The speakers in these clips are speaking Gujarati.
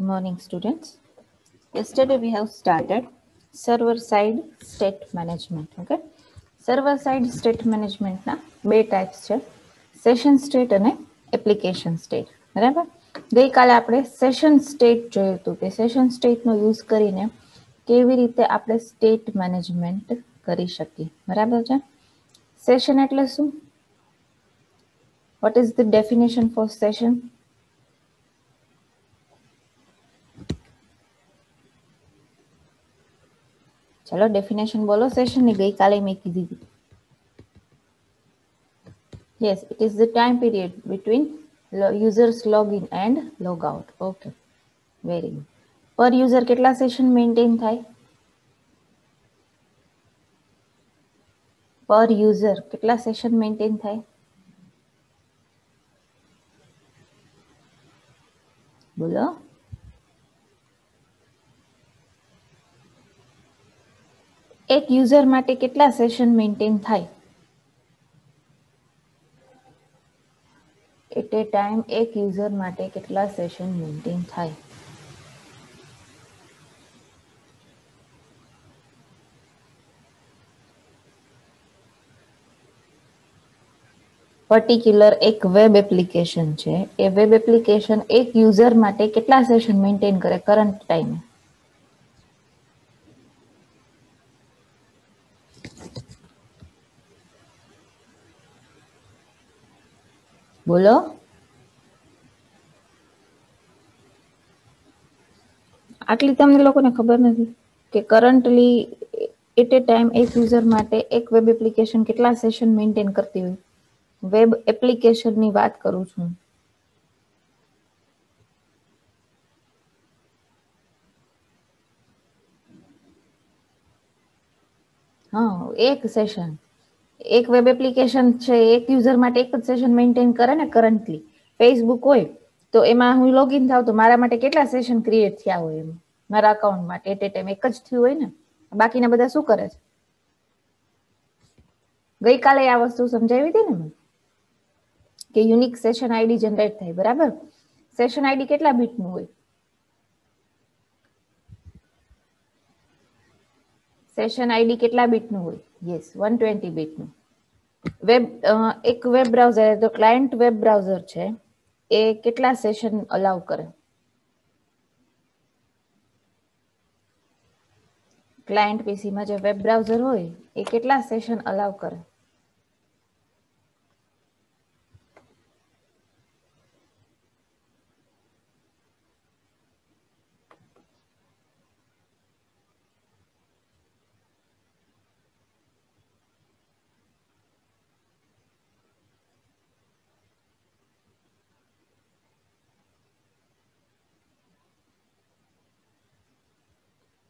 Morning, students. Yesterday we have started server-side state management. Okay, server-side state management ના બે ટાઈપ્સ છે, સેશન સ્ટેટ અને એપ્લિકેશન સ્ટેટ. બરાબર. ગઈકાલે આપણે સેશન સ્ટેટ જોયું હતું કે સેશન સ્ટેટનો યુઝ કરીને કેવી રીતે આપણે સ્ટેટ મેનેજમેન્ટ કરી શકીએ. બરાબર છે. સેશન એટલે શું? What is the definition for session? ચલો ડેફિનેશન બોલો સેશનની, ગઈકાલે મેં કીધી હતી. Yes, it is the time period between users login and log out. Okay, very good. Per user કેટલા સેશન મેન્ટેન થાય? પર યુઝર કેટલા સેશન મેન્ટેન થાય? બોલો. એક યુઝર માટે કેટલા સેશન મેન્ટેન થાય? એટ એ ટાઈમ એક યુઝર માટે કેટલા સેશન મેન્ટેન થાય? પર્ટિક્યુલર એક વેબ એપ્લિકેશન છે, એ વેબ એપ્લિકેશન એક યુઝર માટે કેટલા સેશન મેન્ટેન કરે કરંટ ટાઈમે? બોલો. આટલી તમને લોકોને ખબર નથી કે કરન્ટલી એટ એ ટાઈમ એક યુઝર માટે એક વેબ એપ્લિકેશન કેટલા સેશન મેન્ટેન કરતી હોય? વેબ એપ્લિકેશનની વાત કરું છું. હા, એક સેશન. એક વેબ એપ્લિકેશન છે, એક યુઝર માટે એક જ સેશન મેન્ટેન કરે ને. કરન્ટલી ફેસબુક હોય તો એમાં હું લોગિન થાવ તો મારા માટે કેટલા સેશન ક્રિએટ થયા હોય? એમ મારા અકાઉન્ટ માટે એટ એ ટાઈમ એક જ થયું હોય ને. બાકીના બધા શું કરે છે? ગઈકાલે આ વસ્તુ સમજાવી હતી ને કે યુનિક સેશન આઈડી જનરેટ થાય. બરાબર. સેશન આઈડી કેટલા બીટનું હોય? સેશન આઈડી કેટલા બીટનું હોય? યસ, 120 બીટનું. વેબ એક વેબ બ્રાઉઝર, તો ક્લાયન્ટ વેબ બ્રાઉઝર છે, એ કેટલા સેશન અલાઉ કરે? ક્લાયન્ટ પીસીમાં જે વેબ બ્રાઉઝર હોય એ કેટલા સેશન અલાઉ કરે?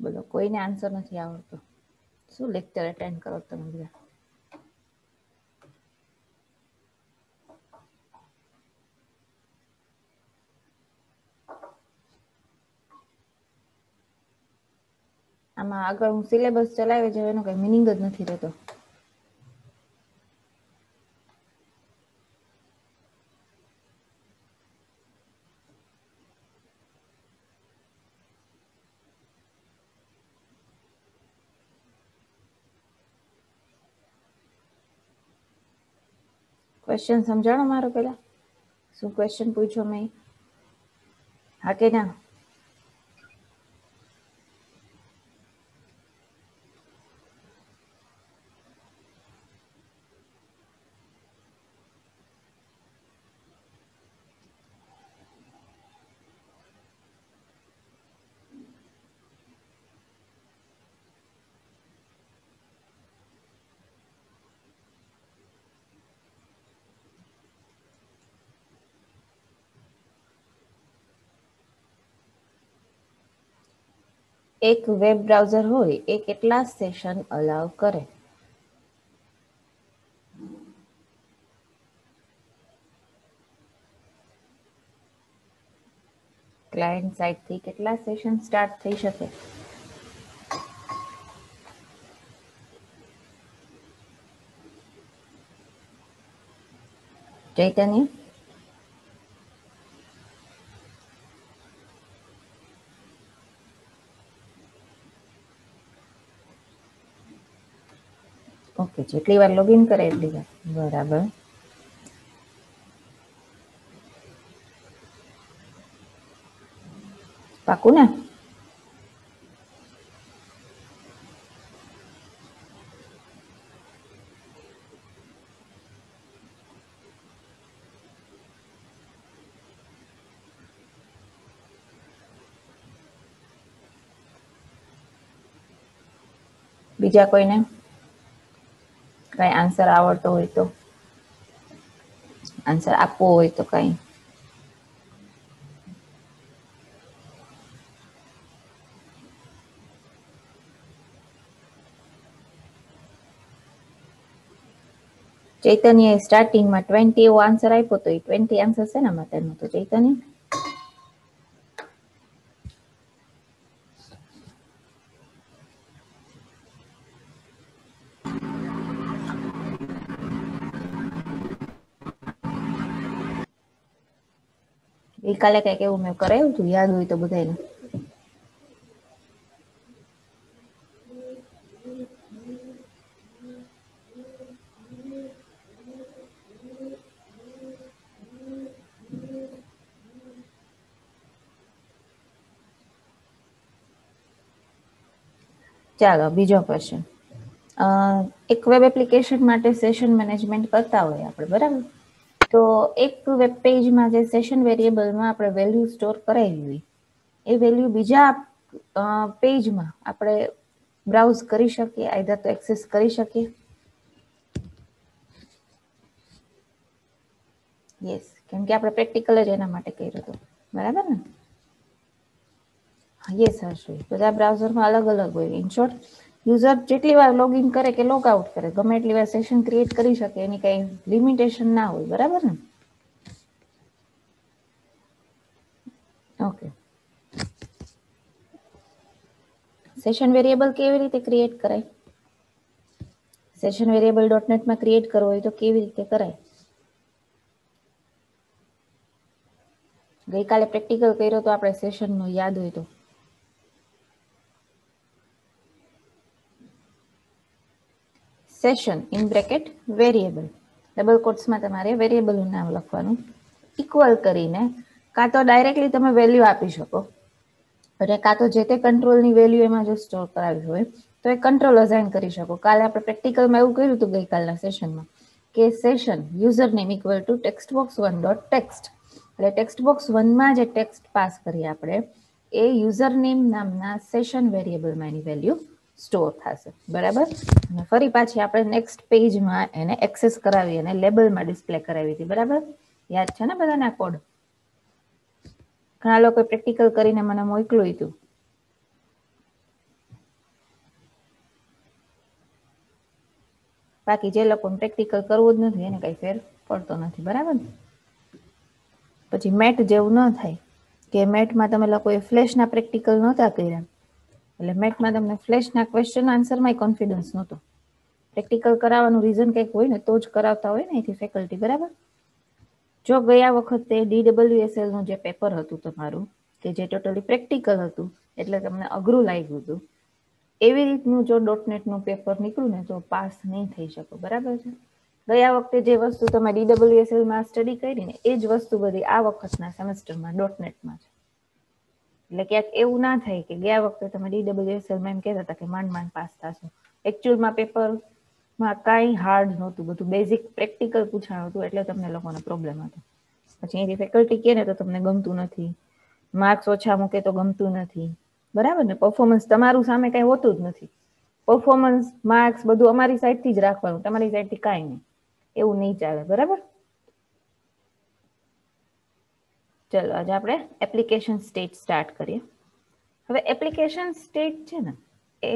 બોલો, કોઈને આન્સર નથી આવડતો? શું લેક્ચર અટેન્ડ કરો તમે બધા? આમાં આગળ હું સિલેબસ ચલાવી જાઉં એનો કઈ મિનિંગ જ નથી રહેતો. ક્વેશ્ચન સમજાણો મારો પેલા. શું ક્વેશ્ચન પૂછો મેં? હા કે ના? એક વેબ બ્રાઉઝર હોય એ કેટલા સેશન અલાઉ કરે? ક્લાયન્ટ સાઇટથી કેટલા સેશન સ્ટાર્ટ થઈ શકે? ચૈતન્ય? ઓકે, જેટલી વાર લોગિન કરે એટલી વાર. બરાબર. પાકું ને? બીજા કોઈને કઈ આન્સર આવડતો હોય તો આન્સર આપવો હોય તો કઈ. ચૈતન્યએ સ્ટાર્ટિંગમાં 20 એવો આન્સર આપ્યો તો એ 20 આન્સર છે ને માટેનો તો ચૈતન્ય ગઈકાલે કઈક એવું મેં કરાવ્યું હતું, યાદ હોય તો બધાને. ચાલો બીજો ક્વેશ્ચન. એક વેબ એપ્લિકેશન માટે સેશન મેનેજમેન્ટ કરતા હોય આપણે, બરાબર? તો એક વેબ પેજમાં જે સેશન વેરિયેબલમાં આપણે વેલ્યુ સ્ટોર કરાવી હોય એ વેલ્યુ બીજા પેજમાં આપણે બ્રાઉઝ કરી શકીએ, આઈધર તો એક્સેસ કરી શકીએ. યસ, કેમ કે આપણે પ્રેક્ટિકલ જ એના માટે કર્યું હતું, બરાબર ને? યસ હર્ષ, બધા બ્રાઉઝરમાં અલગ અલગ હોય. ઇન શોર્ટ, યુઝર જેટલી વાર લોગિન કરે કે લોગ આઉટ કરે, ગમે એટલી વાર સેશન ક્રિએટ કરી શકે, એની કઈ લિમિટેશન ના હોય, બરાબર ને? ઓકે. સેશન વેરિયેબલ કેવી રીતે ક્રિએટ કરાય? સેશન વેરિયેબલ .NET માં ક્રિએટ કરવો હોય તો કેવી રીતે કરાય? ગઈકાલે પ્રેક્ટિકલ કર્યો તો આપણે સેશનનો, યાદ હોય તો. Session in bracket variable, double કોટ્સમાં તમારે વેરિયેબલનું નામ લખવાનું, ઇક્વલ કરીને કાં તો ડાયરેક્ટલી તમે વેલ્યુ આપી શકો, અને કાં તો જે તે કંટ્રોલની વેલ્યુ એમાં જો સ્ટોર કરાવી હોય તો એ કંટ્રોલ અસાઇન કરી શકો. કાલે આપણે પ્રેક્ટિકલમાં એવું કર્યું હતું ગઈકાલના સેશનમાં કે session user name equal to textbox1 dot text, એટલે ટેક્સ્ટબોક્સ 1માં જે ટેક્સ્ટ પાસ કરીએ આપણે એ યુઝર નેમ નામના સેશન વેરિયેબલમાં એની વેલ્યુ સ્ટોર થશે, બરાબર? અને ફરી પાછી આપણે નેક્સ્ટ પેજમાં એને એક્સેસ કરાવી અને લેબલમાં ડિસ્પ્લે કરાવી હતી, બરાબર? યાદ છે ને બધાને આ કોડ? ઘણા લોકો પ્રેક્ટિકલ કરીને મને મોકલ્યું હતું. બાકી જે લોકોને પ્રેક્ટિકલ કરવું જ નથી એને કઈ ફેર પડતો નથી, બરાબર ને? પછી મેટ જેવું ન થાય કે મેટમાં તમે લોકોએ ફ્લેશના પ્રેક્ટિકલ નહોતા કર્યા, એટલે મેટમાં તમને ફ્લેશના ક્વેશ્ચન આન્સરમાં કોન્ફિડન્સ નહોતો. પ્રેક્ટિકલ કરાવવાનું રીઝન કંઈક હોય ને તો જ કરાવતા હોય ને એથી ફેકલ્ટી, બરાબર? જો ગયા વખતે DWSL નું જે પેપર હતું તમારું, કે જે ટોટલી પ્રેક્ટિકલ હતું એટલે તમને અઘરું લાગ્યું હતું, એવી રીતનું જો .NET નું પેપર નીકળ્યું ને તો પાસ નહીં થઈ શકો, બરાબર છે? ગયા વખતે જે વસ્તુ તમે DWSL માં સ્ટડી કરી ને એ જ વસ્તુ બધી આ વખતના સેમેસ્ટરમાં .NET માં છે. એટલે ક્યાંક એવું ના થાય કે ગયા વખતે તમે DWSL માં એમ કહેતા હતા કે માંડ પાસ થશો, એકચ્યુઅલમાં પેપરમાં કાંઈ હાર્ડ નહોતું, બધું બેઝિક પ્રેક્ટિકલ પૂછાણું હતું, એટલે તમને લોકોને પ્રોબ્લેમ હતો. પછી એની ફેકલ્ટી કહે ને તો તમને ગમતું નથી, માર્ક્સ ઓછા મૂકે તો ગમતું નથી, બરાબર ને? પરફોર્મન્સ તમારું સામે કઈ હોતું જ નથી. પરફોર્મન્સ, માર્ક્સ બધું અમારી સાઈડથી જ રાખવાનું, તમારી સાઈડથી કાંઈ નહીં. એવું નહીં ચાલે, બરાબર? ચલો આજે આપણે એપ્લિકેશન સ્ટેટ સ્ટાર્ટ કરીએ. હવે એપ્લિકેશન સ્ટેટ છે ને એ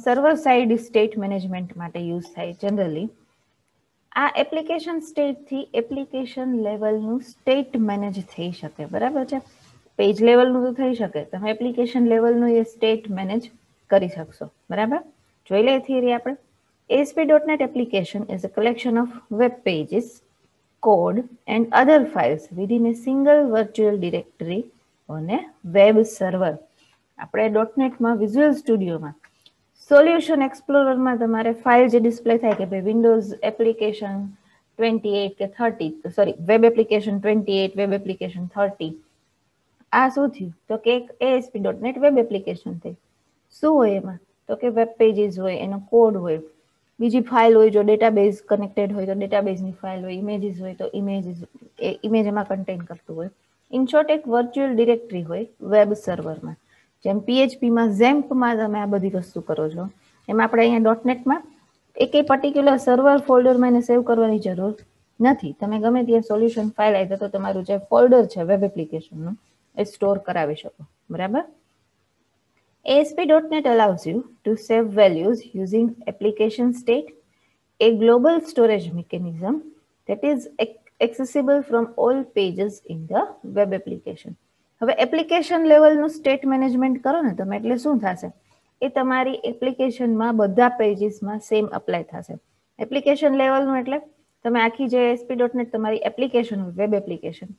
સર્વર સાઇડ સ્ટેટ મેનેજમેન્ટ માટે યુઝ થાય જનરલી. આ એપ્લિકેશન સ્ટેટથી એપ્લિકેશન લેવલનું સ્ટેટ મેનેજ થઈ શકે, બરાબર છે? પેજ લેવલનું તો થઈ શકે, તમે એપ્લિકેશન લેવલનું એ સ્ટેટ મેનેજ કરી શકશો, બરાબર? જોઈ લઈએ થિયરી આપણે. ASP.NET application is a collection of web pages, code and other files within a single virtual directory on a web server. આપણે .NET માં વિઝ્યુઅલ સ્ટુડિયોમાં સોલ્યુશન એક્સપ્લોરરમાં તમારે ફાઇલ જે ડિસ્પ્લે થાય કે ભાઈ વિન્ડોઝ એપ્લિકેશન 28 કે 30, sorry web application 28, web application 30, આ શું થયું તો કે એક ASP.NET વેબ એપ્લિકેશન થઈ. શું હોય એમાં તો કે વેબ પેજીસ હોય, એનો કોડ હોય, બીજી ફાઇલ હોય, જો ડેટાબેઝ કનેક્ટેડ હોય તો ડેટાબેઝની ફાઇલ હોય, ઇમેજીસ હોય તો ઇમેજ એમાં કન્ટેન કરતું હોય. ઇન શોર્ટ એક વર્ચ્યુઅલ ડિરેક્ટરી હોય વેબ સર્વરમાં. જેમ PHPમાં ઝેમ્પમાં તમે આ બધી વસ્તુ કરો છો એમાં આપણે અહીંયા .NETમાં એક પર્ટિક્યુલર સર્વર ફોલ્ડરમાં એને સેવ કરવાની જરૂર નથી. તમે ગમે ત્યાં સોલ્યુશન ફાઇલ આવી તો તમારું જે ફોલ્ડર છે વેબ એપ્લિકેશનનું એ સ્ટોર કરાવી શકો. બરાબર. ASP.NET allows you to save values using application state, a global storage mechanism that is accessible from all pages in the web application. હવે એપ્લિકેશન લેવલનું સ્ટેટ મેનેજમેન્ટ કરો ને તમે એટલે શું થશે એ તમારી એપ્લિકેશનમાં બધા પેજીસમાં સેમ અપ્લાય થશે. એપ્લિકેશન લેવલનું એટલે તમે આખી જે ASP.NET તમારી એપ્લિકેશન હોય વેબ એપ્લિકેશન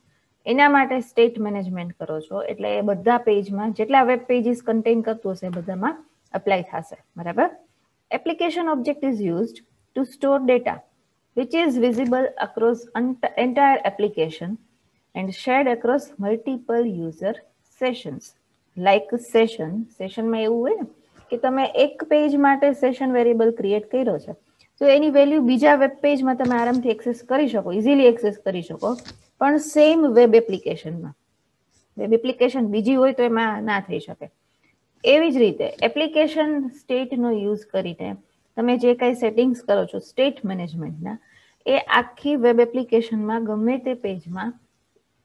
એના માટે સ્ટેટ મેનેજમેન્ટ કરો છો એટલે એ બધા પેજમાં જેટલા વેબ પેજીસ કન્ટેન કરતું હશે બધામાં અપ્લાય થશે. બરાબર. Application object is used to store data which is visible across entire application and shared across multiple user sessions. Like સેશનમાં એવું હોય ને કે તમે એક પેજ માટે સેશન વેરિયેબલ ક્રિએટ કર્યો છે તો એની વેલ્યુ બીજા વેબ પેજમાં તમે આરામથી એક્સેસ કરી શકો, ઇઝીલી એક્સેસ કરી શકો, પણ સેમ વેબ એપ્લિકેશનમાં. વેબ એપ્લિકેશન બીજી હોય તો એમાં ના થઈ શકે. એવી જ રીતે એપ્લિકેશન સ્ટેટનો યુઝ કરીને તમે જે કાંઈ સેટિંગ્સ કરો છો સ્ટેટ મેનેજમેન્ટના એ આખી વેબ એપ્લિકેશનમાં ગમે તે પેજમાં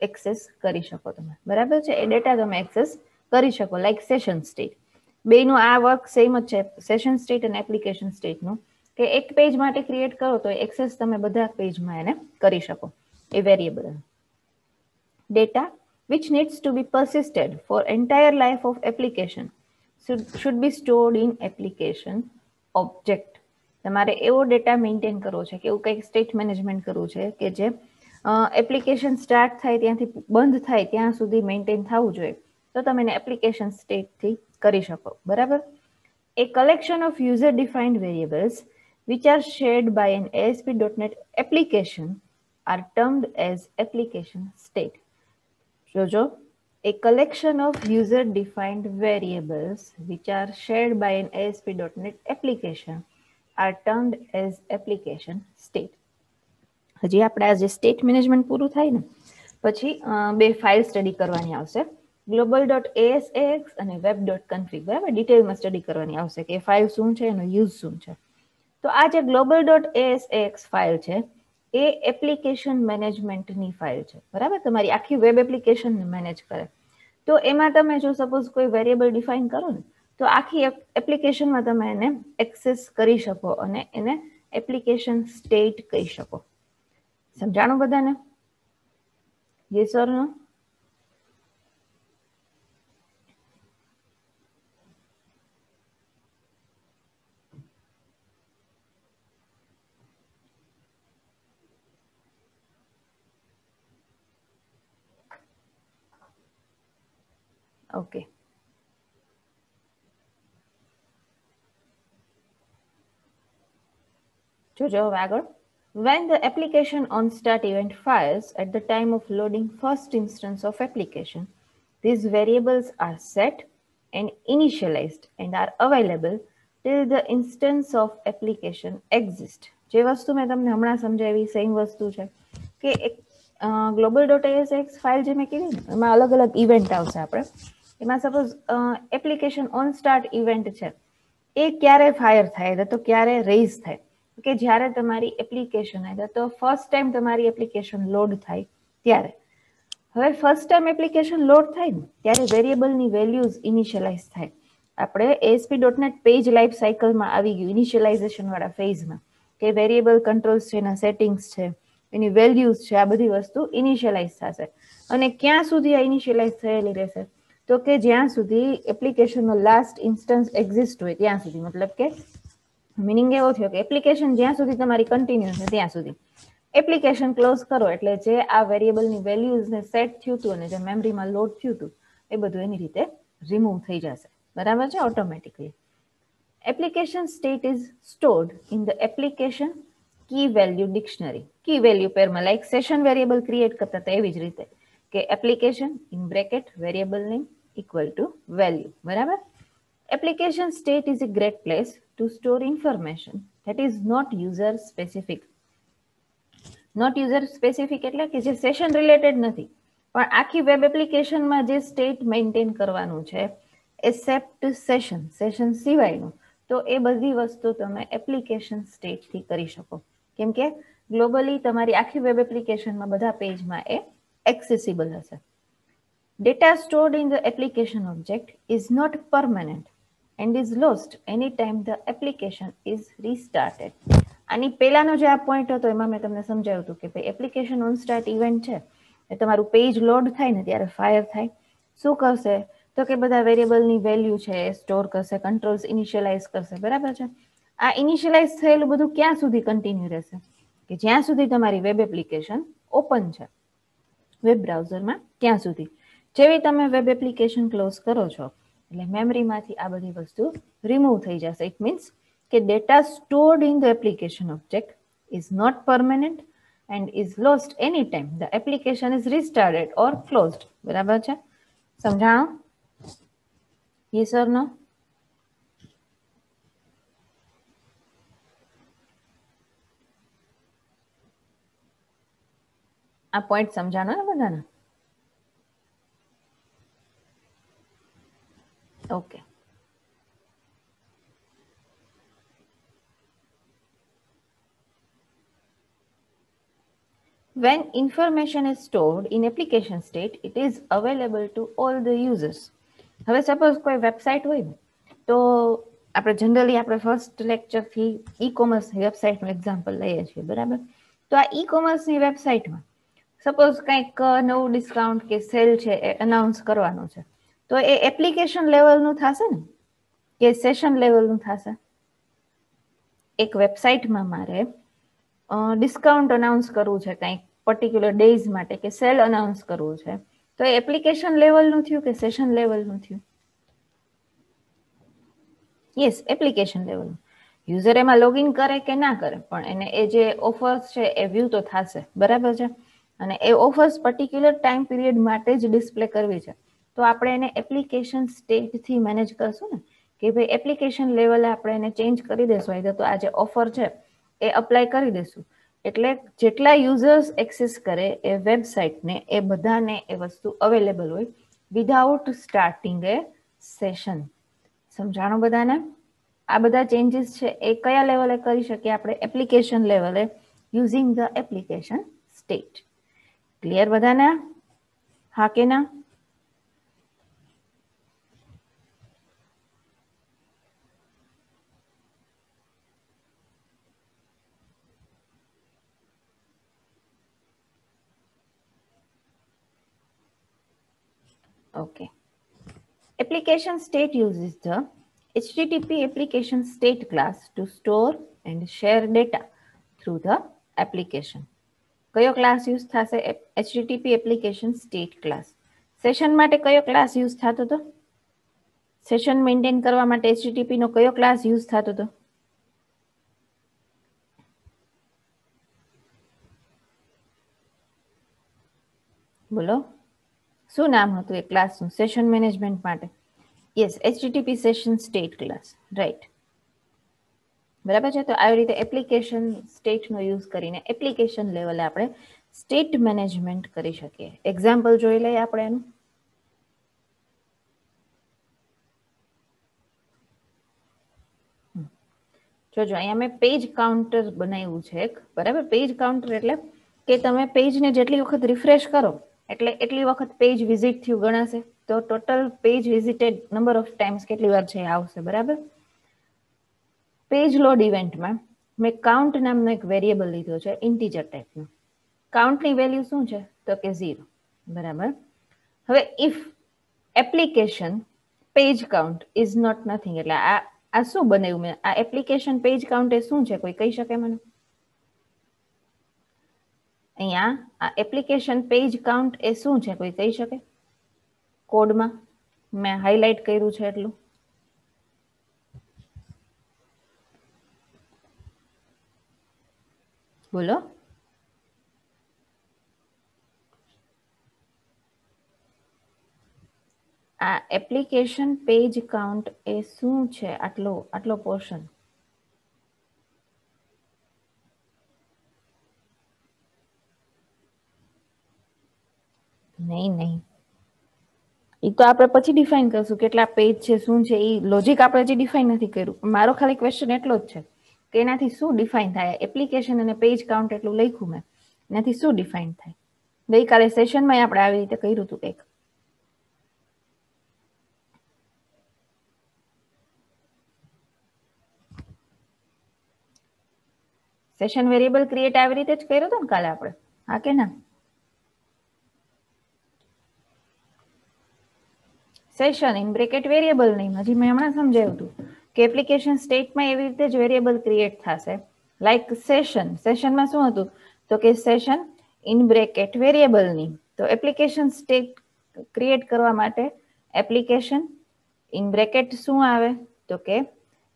એક્સેસ કરી શકો તમે. બરાબર છે. એ ડેટા તમે એક્સેસ કરી શકો લાઈક સેશન સ્ટેટ. બેનું આ વર્ક સેમ જ છે સેશન સ્ટેટ અને એપ્લિકેશન સ્ટેટનું કે એક પેજ માટે ક્રિએટ કરો તો એક્સેસ તમે બધા પેજમાં એને કરી શકો એ variable. Data which needs to be persisted for entire life of application should be stored in application object. તમારે એવો ડેટા મેન્ટેન કરવો છે કે એવું કંઈક સ્ટેટ મેનેજમેન્ટ કરવું છે કે જે એપ્લિકેશન સ્ટાર્ટ થાય ત્યાંથી બંધ થાય ત્યાં સુધી મેન્ટેન થવું જોઈએ તો તમે એને એપ્લિકેશન સ્ટેટથી કરી શકો. બરાબર. A collection of user-defined variables which are shared by an ASP.NET application are termed as application state. જોજો, a collection of user-defined variables which are shared by an ASP.NET application are termed as application state. હજી આપણે આ જે સ્ટેટ મેનેજમેન્ટ પૂરું થાય ને પછી બે ફાઇલ સ્ટડી કરવાની આવશે, global.asax અને web.config. બરાબર. ડિટેલમાં સ્ટડી કરવાની આવશે કે ફાઇલ શું છે, એનો યુઝ શું છે. તો આ જે global.asax ફાઇલ છે એ એપ્લિકેશન મેનેજમેન્ટની ફાઇલ છે. બરાબર. તમારી આખી વેબ એપ્લિકેશનને મેનેજ કરે. તો એમાં તમે જો સપોઝ કોઈ વેરિયેબલ ડિફાઇન કરો ને તો આખી એપ્લિકેશનમાં તમે એને એક્સેસ કરી શકો અને એને એપ્લિકેશન સ્ટેટ કહી શકો. સમજાણું બધાને? Yes or no? ઓકે. જોજો હવે આગળ. When the application on start event fires at the time of loading first instance of application, these variables are set and initialized and are available till the instance of application exists. જે વસ્તુ મેં તમને હમણાં સમજાવી સેમ વસ્તુ છે કે એક global.asax ફાઇલ જે મેં કીધી ને એમાં અલગ અલગ ઇવેન્ટ આવશે. આપણે એમાં suppose application on start event છે એ ક્યારે ફાયર થાય તો ક્યારે રેઝ થાય કે જ્યારે તમારી એપ્લિકેશન તો ફર્સ્ટ ટાઈમ તમારી એપ્લિકેશન લોડ થાય ત્યારે. હવે ફર્સ્ટ ટાઈમ એપ્લિકેશન લોડ થાય ને ત્યારે વેરિયેબલની વેલ્યુઝ ઇનિશિયલાઇઝ થાય. આપણે ASP.NET પેજ લાઈફ સાયકલમાં આવી ગયું ઇનિશિયલાઇઝેશન વાળા ફેઝમાં કે વેરિયેબલ કંટ્રોલ્સ છે, એના સેટિંગ્સ છે, એની વેલ્યુઝ છે, આ બધી વસ્તુ ઇનિશિયલાઇઝ થશે. અને ક્યાં સુધી આ ઇનિશિયલાઇઝ થયેલી રહેશે તો કે જ્યાં સુધી એપ્લિકેશનનો લાસ્ટ ઇન્સ્ટન્સ એક્ઝિસ્ટ હોય ત્યાં સુધી. મતલબ કે મિનિંગ એવો થયો કે એપ્લિકેશન જ્યાં સુધી તમારી કન્ટિન્યુ છે ત્યાં સુધી. એપ્લિકેશન ક્લોઝ કરો એટલે જે આ વેરિયેબલની વેલ્યુઝને સેટ થયું હતું અને જે મેમરીમાં લોડ થયું હતું એ બધું એની રીતે રિમૂવ થઈ જશે. બરાબર છે. Automatically. Application state is stored in the application key value dictionary. Key value પેરમાં like session variable create કરતા હતા એવી જ રીતે કે application in bracket variable name equal to value. બરાબર? Application state is a great place to store information that is not user specific. Not user specific એટલે કે જે સેશન રિલેટેડ નથી, પણ આખી વેબ એપ્લિકેશનમાં જે સ્ટેટ મેન્ટેન કરવાનું છે એક્સેપ્ટ સેશન, સેશન સિવાયનું, તો એ બધી વસ્તુ તમે એપ્લિકેશન સ્ટેટથી કરી શકો. કેમ કે ગ્લોબલી તમારી આખી વેબ એપ્લિકેશનમાં બધા પેજમાં એ એક્સેસિબલ હશે. Data stored in the application object is not permanent and is lost anytime the application is restarted. આની પહેલાનો જે આ પોઈન્ટ હતો એમાં મેં તમને સમજાવ્યું હતું કે ભાઈ એપ્લિકેશન ઓન સ્ટાર્ટ ઇવેન્ટ છે એ તમારું પેજ લોડ થાય ને ત્યારે ફાયર થાય. શું કરશે તો કે બધા વેરિયેબલની વેલ્યુ છે એ સ્ટોર કરશે, કંટ્રોલ્સ ઇનિશિયલાઇઝ કરશે. બરાબર છે? આ ઇનિશિયલાઇઝ થયેલું બધું ક્યાં સુધી કન્ટિન્યુ રહેશે? કે જ્યાં સુધી તમારી વેબ એપ્લિકેશન ઓપન છે વેબ બ્રાઉઝરમાં ત્યાં સુધી. જેવી તમે વેબ એપ્લિકેશન ક્લોઝ કરો છો એટલે મેમરીમાંથી આ બધી વસ્તુ રિમૂવ થઈ જશે. ઇટ મીન્સ કે data stored in the application object is not permanent and is lost any time the application is restarted or closed. બરાબર છે? સમજાણો? Yes or no? આ પોઈન્ટ સમજાણો ને બધાને? Okay. When information is stored in application state, it is available to all the users. હવે સપોઝ કોઈ વેબસાઇટ હોય ને તો આપણે જનરલી આપણે ફર્સ્ટ લેક્ચરથી ઈ કોમર્સની વેબસાઇટનું એક્ઝામ્પલ લઈએ છીએ. બરાબર? તો આ ઈ કોમર્સની વેબસાઇટમાં સપોઝ કંઈક નવું ડિસ્કાઉન્ટ કે સેલ છે એ અનાઉન્સ કરવાનું છે, તો એ એપ્લિકેશન લેવલનું થશે ને કે સેશન લેવલનું થશે? એક વેબસાઇટમાં મારે ડિસ્કાઉન્ટ અનાઉન્સ કરવું છે કંઈક પર્ટિક્યુલર ડેઝ માટે કે સેલ અનાઉન્સ કરવું છે, તો એ એપ્લિકેશન લેવલનું થયું કે સેશન લેવલનું થયું? યસ, એપ્લિકેશન લેવલનું. યુઝર એમાં લોગિન કરે કે ના કરે પણ એને એ જે ઓફર્સ છે એ વ્યૂ તો થશે. બરાબર છે? અને એ ઓફર્સ પર્ટિક્યુલર ટાઈમ પીરિયડ માટે જ ડિસ્પ્લે કરવી છે, તો આપણે એને એપ્લિકેશન સ્ટેટથી મેનેજ કરશું ને કે ભાઈ એપ્લિકેશન લેવલે આપણે એને ચેન્જ કરી દેશું. either તો આ જે ઓફર છે એ અપ્લાય કરી દેશું એટલે જેટલા યુઝર્સ એક્સેસ કરે એ વેબસાઇટને એ બધાને એ વસ્તુ અવેલેબલ હોય વિધાઉટ સ્ટાર્ટિંગ એ સેશન. સમજાણો બધાને? આ બધા ચેન્જીસ છે એ કયા લેવલે કરી શકીએ આપણે? એપ્લિકેશન લેવલે using the application state. Clear બધાને? હા કે ના? Okay. Application state uses the HTTP application state class to store and share data through the application. કયો ક્લાસ યુઝ થશે? HTTP application state class. Session માટે કયો ક્લાસ યુઝ થતો હતો? સેશન મેન્ટેન કરવા માટે HTTP નો કયો ક્લાસ યુઝ થતો હતો? બોલો, શું નામ હતું એ ક્લાસનું સેશન મેનેજમેન્ટ માટે? Yes, HTTP session state class. Right. બરાબર છે? તો આવી રીતે એપ્લિકેશન સ્ટેટનો યુઝ કરીને એપ્લિકેશન લેવલે આપણે સ્ટેટ મેનેજમેન્ટ કરી શકીએ. એક્ઝામ્પલ જોઈ લઈએ આપણે એનું. જોજો અહીંયા મેં પેજ કાઉન્ટર બનાવ્યું છે એક. બરાબર? પેજ કાઉન્ટર એટલે કે તમે પેજને જેટલી વખત રિફ્રેશ કરો એટલે એટલી વખત પેજ વિઝિટ થયું ગણાશે. તો total page visited number of times કેટલી વાર છે આવશે. બરાબર? પેજ લોડ ઇવેન્ટમાં મેં કાઉન્ટ નામનો એક વેરિયેબલ લીધો છે ઇન્ટીજર ટાઈપનો. કાઉન્ટની વેલ્યુ શું છે તો કે 0. બરાબર? હવે if application page count is not nothing એટલે આ શું બનાવ્યું મેં? આ એપ્લિકેશન પેજ કાઉન્ટ એ શું છે? કોઈ કહી શકે મને? અહીંયા આ એપ્લિકેશન પેજ કાઉન્ટ એ શું છે? કોઈ કહી શકે? કોડમાં મેં હાઇલાઇટ કર્યું છે એટલું. બોલો. આ એપ્લિકેશન પેજ કાઉન્ટ એ શું છે? આટલો પોર્શન. નહીં, એ તો આપણે પછી ડિફાઇન કરશું કેટલા પેજ છે, શું છે. એ લોજિક આપણે હજી ડિફાઇન નથી કર્યું. મારો ખાલી ક્વેશ્ચન એટલો જ છે કે એનાથી શું ડિફાઇન થાય. એપ્લિકેશન અને પેજ કાઉન્ટ એટલું લખ્યું મેં, એનાથી શું ડિફાઇન થાય. ગઈકાલે સેશનમાં આપણે આવી રીતે કર્યું હતું કંઈક. સેશન વેરિયેબલ ક્રિએટ આવી રીતે જ કર્યો હતો ને કાલે આપણે, હા કે ના? સેશન ઇન બ્રેકેટ વેરિયેબલ નહીં, હજી મેં હમણાં સમજાવ્યું હતું કે એપ્લિકેશન સ્ટેટમાં એવી રીતે જ વેરિયેબલ ક્રિએટ થશે. લાઈક સેશનમાં શું હતું તો કે સેશન ઇન બ્રેકેટ વેરિયેબલની. તો એપ્લિકેશન સ્ટેટ ક્રિએટ કરવા માટે એપ્લિકેશન ઇન બ્રેકેટ શું આવે તો કે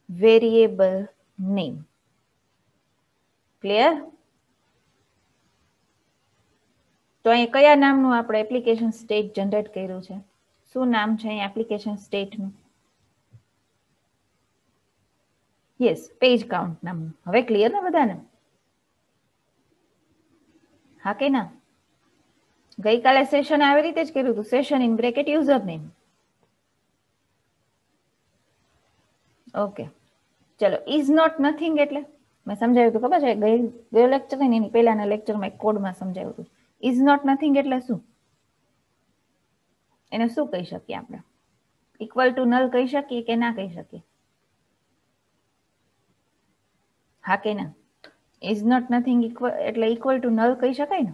વેરિયેબલ નેમ. ક્લિયર? તો અહીં કયા નામનું આપણે એપ્લિકેશન સ્ટેટ જનરેટ કર્યું છે? શું નામ છે અહીં એપ્લિકેશન સ્ટેટનું? યસ, પેજ કાઉન્ટ નામનું. હવે ક્લિયર ને બધાને? હા કે ના? ગઈકાલે સેશન આવી રીતે જ કર્યું હતું, session in bracket user name. Okay, ચલો. ઇઝ નોટ નથિંગ એટલે મેં સમજાવ્યું હતું, ખબર છે? ગયો લેક્ચર ને એની પહેલાના લેક્ચરમાં કોડમાં સમજાવ્યું હતું. ઇઝ નોટ નથિંગ એટલે શું? એને શું કહી શકીએ આપણે? ઇક્વલ ટુ નલ કહી શકીએ કે ના કહી શકીએ? હા કે ના? ઇઝ નોટ નથિંગ એટલે ઇક્વલ ટુ નલ કહી શકાય ને?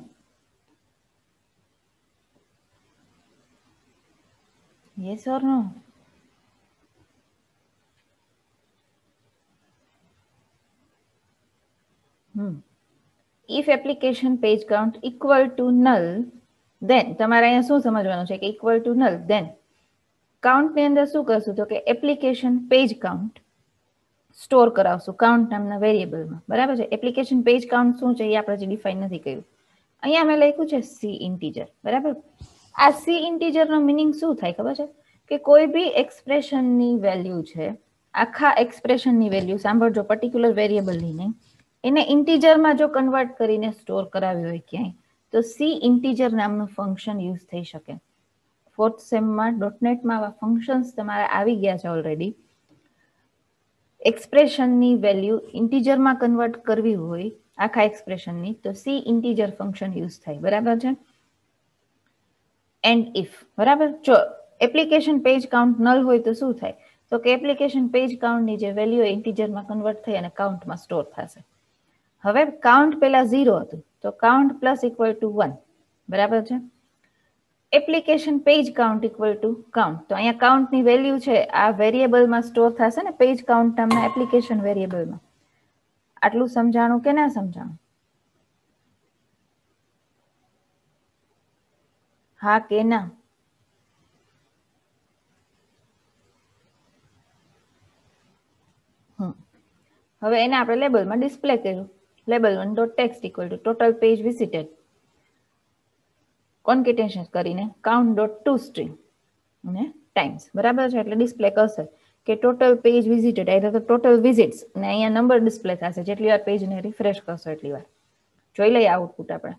Yes or no? If application page count equal to null, then તમારે અહીંયા શું સમજવાનું છે કે ઇક્વલ ટુ નલ, દેન કાઉન્ટની અંદર શું કરશું તો કે એપ્લિકેશન પેજ કાઉન્ટ સ્ટોર કરાવશું કાઉન્ટ નામના વેરિયેબલમાં. બરાબર છે? એપ્લિકેશન પેજ કાઉન્ટ શું છે એ આપણે હજી ડિફાઇન નથી કર્યું. અહીંયા મેં લખ્યું છે સી ઇન્ટીજર. બરાબર? આ સી ઇન્ટીજરનો મિનિંગ શું થાય ખબર છે? કે કોઈ બી એક્સપ્રેશનની વેલ્યુ છે, આખા એક્સપ્રેશનની વેલ્યુ સાંભળજો, પર્ટિક્યુલર વેરિયેબલની નહીં, એને ઇન્ટીજરમાં જો કન્વર્ટ કરીને સ્ટોર કરાવી હોય ક્યાંય, તો સી ઇન્ટીજર નામનું ફંક્શન યુઝ થઈ શકે. ફોર્થ સેમમાં ડોટનેટમાં આવા ફંક્શન્સ તમારા આવી ગયા છે ઓલરેડી. એક્સપ્રેશનની વેલ્યુ ઇન્ટીજરમાં કન્વર્ટ કરવી હોય આખા એક્સપ્રેશનની, તો સી ઇન્ટીજર ફંક્શન યુઝ થાય. બરાબર છે? And if. બરાબર? જો એપ્લિકેશન પેજ કાઉન્ટ નલ હોય તો શું થાય તો કે એપ્લિકેશન પેજ કાઉન્ટની જે વેલ્યુ ઇન્ટીજરમાં કન્વર્ટ થઈ અને કાઉન્ટમાં સ્ટોર થશે. હવે કાઉન્ટ પેલા 0 હતું, તો કાઉન્ટ પ્લસ ઇક્વલ ટુ 1. બરાબર છે? Application page count equal two count. તો અહીંયા કાઉન્ટની વેલ્યુ છે આ વેરિયેબલમાં સ્ટોર થશે ને, પેજ કાઉન્ટ નામના એપ્લિકેશન વેરિયેબલમાં. આટલું સમજાણું કે ના સમજાણું? હા કે ના? હવે એને આપણે લેબલમાં ડિસ્પ્લે કર્યું. Label 1 dot text equal to total page visited concatenation કરીને કાઉન્ટ ડોટ ટુ સ્ટ્રીંગ અને ટાઈમ્સ. બરાબર છે? એટલે ડિસ્પ્લે કરશે કે ટોટલ પેજ વિઝિટેડ એટલે તો ટોટલ વિઝિટ્સ, અને અહીંયા નંબર ડિસ્પ્લે થશે જેટલી વાર પેજને રિફ્રેશ કરશો એટલી વાર. જોઈ લઈએ આઉટપુટ આપણે.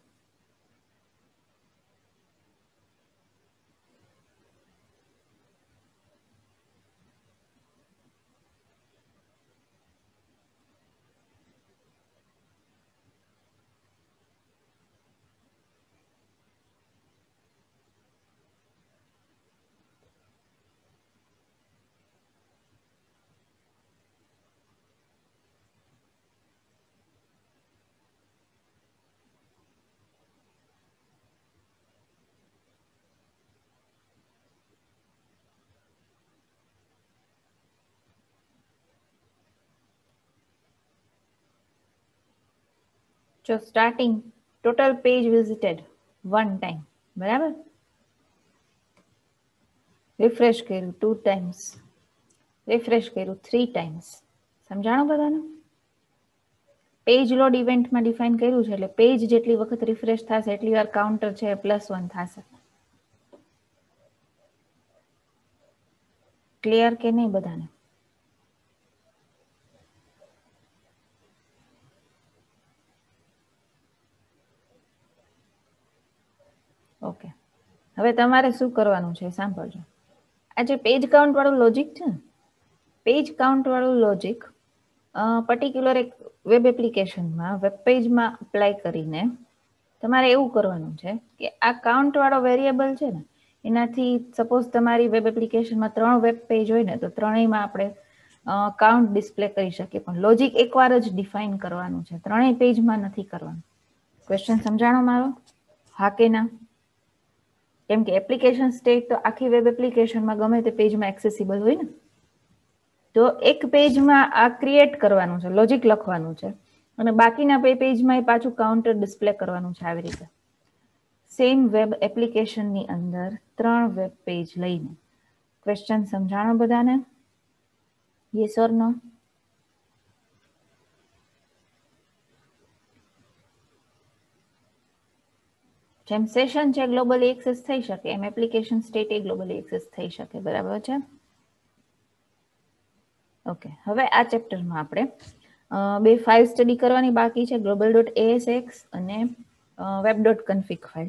જો starting total page visited 1 time. બરાબર? રિફ્રેશ કર્યું 2 ટાઈમ્સ, રિફ્રેશ કર્યું 3 ટાઈમ્સ. સમજાણું બધાને? પેજ લોડ ઇવેન્ટમાં ડિફાઇન કર્યું છે, એટલે પેજ જેટલી વખત રિફ્રેશ થશે એટલી વાર કાઉન્ટર છે +1 થશે. ક્લિયર કે નહીં બધાને? ઓકે, હવે તમારે શું કરવાનું છે સાંભળજો. આ જે પેજ કાઉન્ટ વાળું લોજિક છે ને, પેજ કાઉન્ટ વાળું લોજિક પર્ટિક્યુલર એક વેબ એપ્લિકેશનમાં વેબ પેજમાં અપ્લાય કરીને તમારે એવું કરવાનું છે કે આ કાઉન્ટ વાળો વેરિયેબલ છે ને, એનાથી સપોઝ તમારી વેબ એપ્લિકેશનમાં 3 વેબ પેજ હોય ને, તો ત્રણેયમાં આપણે કાઉન્ટ ડિસ્પ્લે કરી શકીએ, પણ લોજિક એકવાર જ ડિફાઇન કરવાનું છે, ત્રણેય પેજમાં નથી કરવાનું. ક્વેશ્ચન સમજાણો મારો? હા કે ના? કેમ કે એપ્લિકેશન સ્ટેટ તો આખી વેબ એપ્લિકેશનમાં ગમે તે પેજમાં એક્સેસિબલ હોય ને, તો એક પેજમાં આ ક્રિએટ કરવાનું છે, લોજિક લખવાનું છે, અને બાકીના પેજમાં પાછું કાઉન્ટર ડિસ્પ્લે કરવાનું છે. આવી રીતે સેમ વેબ એપ્લિકેશનની અંદર 3 વેબ પેજ લઈને. ક્વેશ્ચન સમજાણો બધાને? યસ ઓર નો? જેમ સેશન છે ગ્લોબલી એક્સેસ થઈ શકે, એમ એપ્લિકેશન સ્ટેટ એ ગ્લોબલી એક્સેસ થઈ શકે. બરાબર છે? ઓકે, હવે આ ચેપ્ટરમાં આપણે 2 ફાઇલ સ્ટડી કરવાની બાકી છે, global.asx અને web.config ફાઇલ.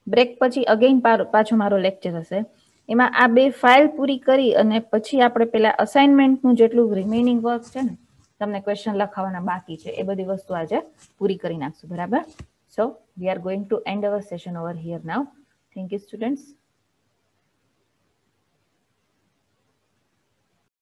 બ્રેક પછી અગેઇન પાછો મારો લેક્ચર હશે, એમાં આ 2 ફાઇલ પૂરી કરી અને પછી આપણે પેલા અસાઇનમેન્ટનું જેટલું રિમેનિંગ વર્ક છે ને, તમને ક્વેશ્ચન લખાવવાના બાકી છે, એ બધી વસ્તુ આજે પૂરી કરી નાખશું. બરાબર? So we are going to end our session over here now. Thank you, students.